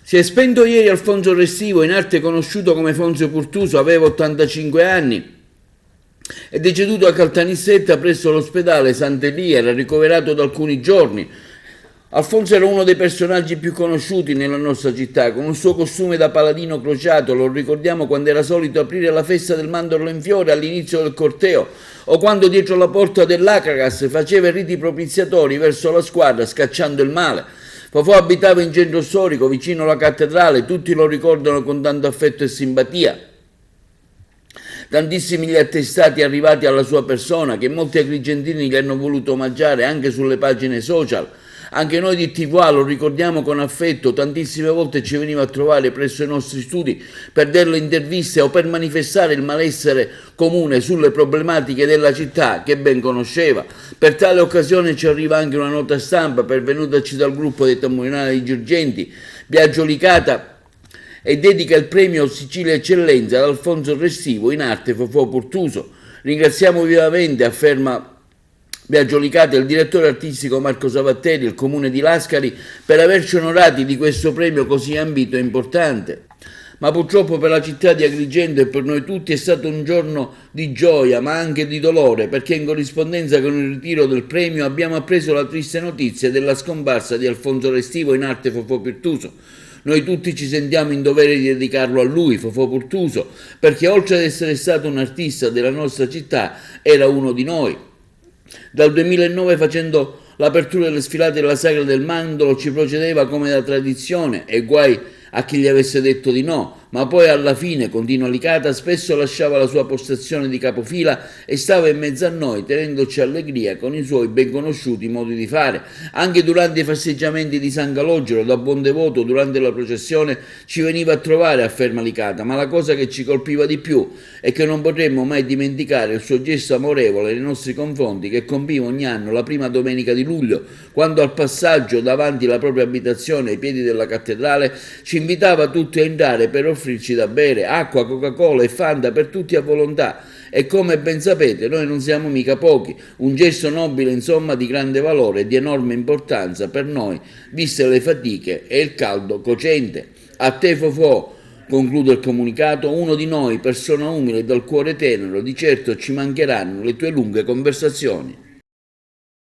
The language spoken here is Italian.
Si è spento ieri Alfonso Restivo, in arte conosciuto come Fonzio Purtuso, aveva 85 anni. È deceduto a Caltanissetta presso l'ospedale Sant'Elia, era ricoverato da alcuni giorni. Alfonso era uno dei personaggi più conosciuti nella nostra città, con il suo costume da paladino crociato, lo ricordiamo quando era solito aprire la festa del mandorlo in fiore all'inizio del corteo, o quando dietro la porta dell'Acragas faceva i riti propiziatori verso la squadra scacciando il male. Fofò abitava in centro storico, vicino alla cattedrale, tutti lo ricordano con tanto affetto e simpatia. Tantissimi gli attestati arrivati alla sua persona, che molti agrigentini gli hanno voluto omaggiare anche sulle pagine social. Anche noi di TVA lo ricordiamo con affetto, tantissime volte ci veniva a trovare presso i nostri studi per delle interviste o per manifestare il malessere comune sulle problematiche della città che ben conosceva. Per tale occasione ci arriva anche una nota stampa pervenutaci dal gruppo dei tamburinari Girgenti, Biagio Licata, e dedica il premio Sicilia Eccellenza ad Alfonso Restivo, in arte Fofò Purtuso. Ringraziamo vivamente, afferma Biagio Licata, il direttore artistico Marco Savatteri, il comune di Lascari, per averci onorati di questo premio così ambito e importante. Ma purtroppo per la città di Agrigento e per noi tutti è stato un giorno di gioia, ma anche di dolore, perché in corrispondenza con il ritiro del premio abbiamo appreso la triste notizia della scomparsa di Alfonso Restivo, in arte Fofò Purtuso. Noi tutti ci sentiamo in dovere di dedicarlo a lui, Fofò Purtuso, perché oltre ad essere stato un artista della nostra città, era uno di noi. Dal 2009, facendo l'apertura delle sfilate della Sagra del Mandorlo, ci procedeva come da tradizione, e guai a chi gli avesse detto di no, ma poi alla fine, continua Licata, spesso lasciava la sua postazione di capofila e stava in mezzo a noi, tenendoci allegria con i suoi ben conosciuti modi di fare. Anche durante i festeggiamenti di San Calogero, da buon devoto, durante la processione, ci veniva a trovare, afferma Licata, ma la cosa che ci colpiva di più è che non potremmo mai dimenticare il suo gesto amorevole nei nostri confronti che compiva ogni anno la prima domenica di luglio, quando al passaggio davanti alla propria abitazione ai piedi della cattedrale ci invitava tutti a entrare per offrirci da bere, acqua, Coca-Cola e Fanta per tutti a volontà. E come ben sapete, noi non siamo mica pochi, un gesto nobile, insomma, di grande valore e di enorme importanza per noi, viste le fatiche e il caldo cocente. A te, Fofò, conclude il comunicato, uno di noi, persona umile e dal cuore tenero, di certo ci mancheranno le tue lunghe conversazioni.